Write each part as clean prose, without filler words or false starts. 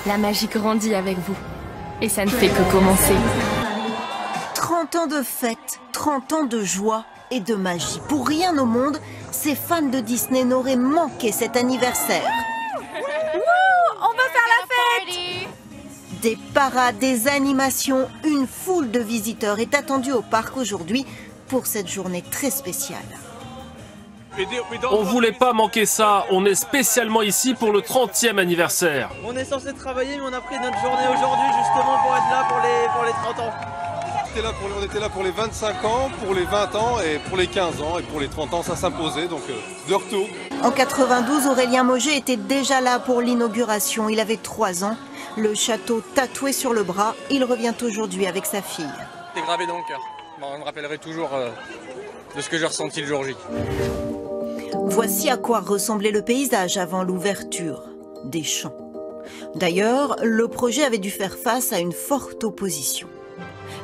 La magie grandit avec vous. Et ça ne fait que commencer. 30 ans de fête, 30 ans de joie et de magie. Pour rien au monde, ces fans de Disney n'auraient manqué cet anniversaire. On va faire la fête! Des parades, des animations, une foule de visiteurs est attendue au parc aujourd'hui pour cette journée très spéciale. On voulait pas manquer ça, on est spécialement ici pour le 30e anniversaire. On est censé travailler mais on a pris notre journée aujourd'hui justement pour être là pour les 30 ans. On était là pour les 25 ans, pour les 20 ans et pour les 15 ans et pour les 30 ans ça s'imposait donc de retour. En 92, Aurélien Mauger était déjà là pour l'inauguration, il avait 3 ans. Le château tatoué sur le bras, il revient aujourd'hui avec sa fille. C'est gravé dans le cœur, on me rappellerait toujours de ce que j'ai ressenti le jour J. Voici à quoi ressemblait le paysage avant l'ouverture, des champs. D'ailleurs, le projet avait dû faire face à une forte opposition.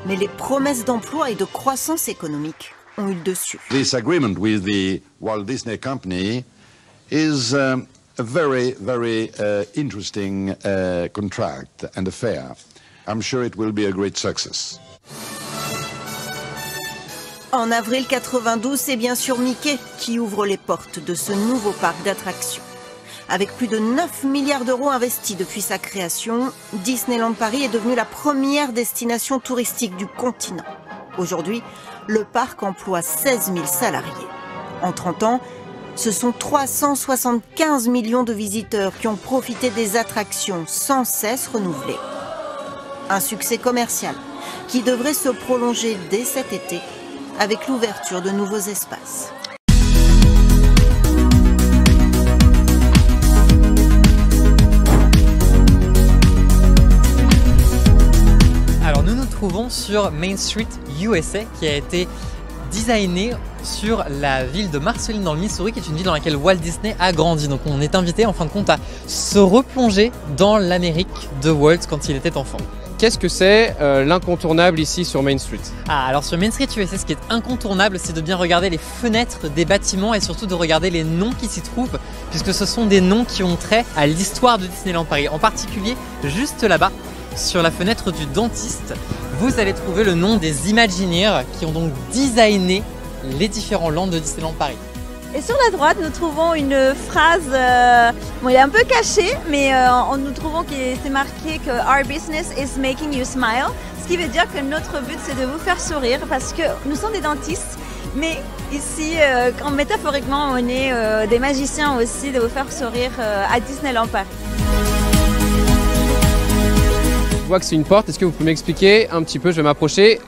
Mais les promesses d'emploi et de croissance économique ont eu le dessus. This agreement with the Walt Disney Company is a very interesting contract and affair. I'm sure it will be a great success. En avril 92, c'est bien sûr Mickey qui ouvre les portes de ce nouveau parc d'attractions. Avec plus de 9 milliards d'euros investis depuis sa création, Disneyland Paris est devenu la première destination touristique du continent. Aujourd'hui, le parc emploie 16 000 salariés. En 30 ans, ce sont 375 millions de visiteurs qui ont profité des attractions sans cesse renouvelées. Un succès commercial qui devrait se prolonger dès cet été avec l'ouverture de nouveaux espaces. Alors nous nous trouvons sur Main Street USA qui a été designé sur la ville de Marceline dans le Missouri qui est une ville dans laquelle Walt Disney a grandi. Donc on est invité en fin de compte à se replonger dans l'Amérique de Walt quand il était enfant. Qu'est-ce que c'est l'incontournable ici sur Main Street? Alors sur Main Street USA, ce qui est incontournable, c'est de bien regarder les fenêtres des bâtiments et surtout de regarder les noms qui s'y trouvent, puisque ce sont des noms qui ont trait à l'histoire de Disneyland Paris. En particulier, juste là-bas, sur la fenêtre du dentiste, vous allez trouver le nom des Imagineers qui ont donc designé les différents lands de Disneyland Paris. Et sur la droite, nous trouvons une phrase, bon, elle est un peu cachée, mais nous trouvons que c'est marqué que « Our business is making you smile », ce qui veut dire que notre but, c'est de vous faire sourire, parce que nous sommes des dentistes, mais ici, métaphoriquement, on est des magiciens aussi, de vous faire sourire à Disneyland Paris. Je vois que c'est une porte, est-ce que vous pouvez m'expliquer un petit peu? Je vais m'approcher.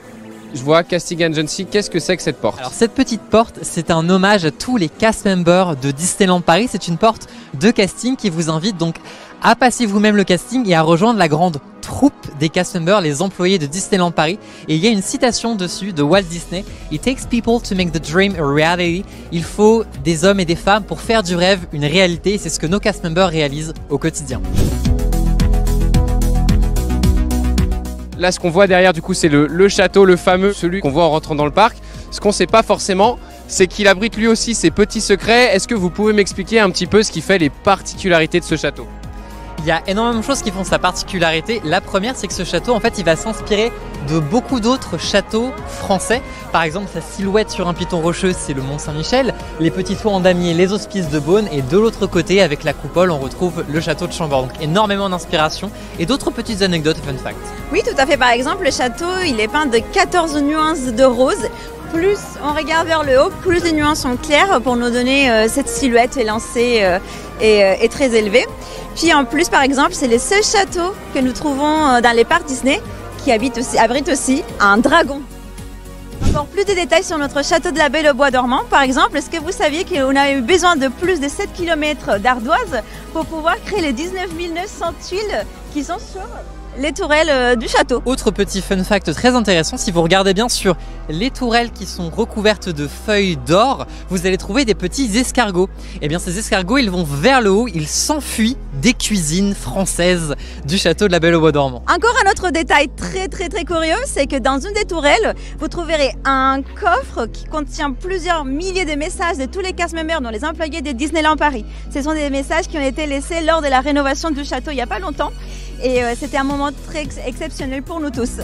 Je vois Casting Agency, qu'est-ce que c'est que cette porte? Alors cette petite porte, c'est un hommage à tous les cast members de Disneyland Paris. C'est une porte de casting qui vous invite donc à passer vous-même le casting et à rejoindre la grande troupe des cast members, les employés de Disneyland Paris. Et il y a une citation dessus de Walt Disney. It takes people to make the dream a reality. Il faut des hommes et des femmes pour faire du rêve une réalité. Et c'est ce que nos cast members réalisent au quotidien. Là, ce qu'on voit derrière, du coup, c'est le château, le fameux, celui qu'on voit en rentrant dans le parc. Ce qu'on ne sait pas forcément, c'est qu'il abrite lui aussi ses petits secrets. Est-ce que vous pouvez m'expliquer un petit peu ce qui fait les particularités de ce château? Il y a énormément de choses qui font sa particularité. La première, c'est que ce château, en fait, il va s'inspirer de beaucoup d'autres châteaux français. Par exemple, sa silhouette sur un piton rocheux, c'est le Mont Saint-Michel. Les petits toits en damier, les Hospices de Beaune. Et de l'autre côté, avec la coupole, on retrouve le château de Chambord. Donc énormément d'inspiration et d'autres petites anecdotes fun fact. Oui, tout à fait. Par exemple, le château, il est peint de 14 nuances de rose. Plus on regarde vers le haut, plus les nuances sont claires pour nous donner cette silhouette élancée et très élevée. Puis en plus, par exemple, c'est les seuls châteaux que nous trouvons dans les parcs Disney qui abritent aussi un dragon. Encore plus de détails sur notre château de la Belle au Bois dormant. Par exemple, est-ce que vous saviez qu'on a eu besoin de plus de 7 km d'ardoise pour pouvoir créer les 19 900 tuiles qui sont sur les tourelles du château? Autre petit fun fact très intéressant, si vous regardez bien sur les tourelles qui sont recouvertes de feuilles d'or, vous allez trouver des petits escargots. Et bien ces escargots, ils vont vers le haut, ils s'enfuient des cuisines françaises du château de la Belle au Bois dormant. Encore un autre détail très curieux, c'est que dans une des tourelles, vous trouverez un coffre qui contient plusieurs milliers de messages de tous les cast members, dont les employés de Disneyland Paris. Ce sont des messages qui ont été laissés lors de la rénovation du château il n'y a pas longtemps. et c'était un moment très exceptionnel pour nous tous.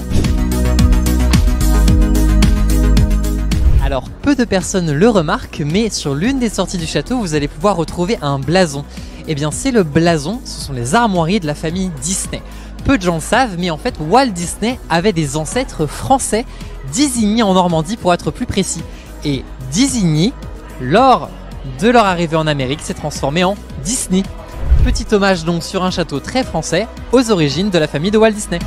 Alors peu de personnes le remarquent, mais sur l'une des sorties du château, vous allez pouvoir retrouver un blason. Eh bien c'est le blason, ce sont les armoiries de la famille Disney. Peu de gens le savent, mais en fait Walt Disney avait des ancêtres français, d'Isigny en Normandie pour être plus précis. Et d'Isigny, lors de leur arrivée en Amérique, s'est transformé en Disney. Petit hommage donc sur un château très français aux origines de la famille de Walt Disney.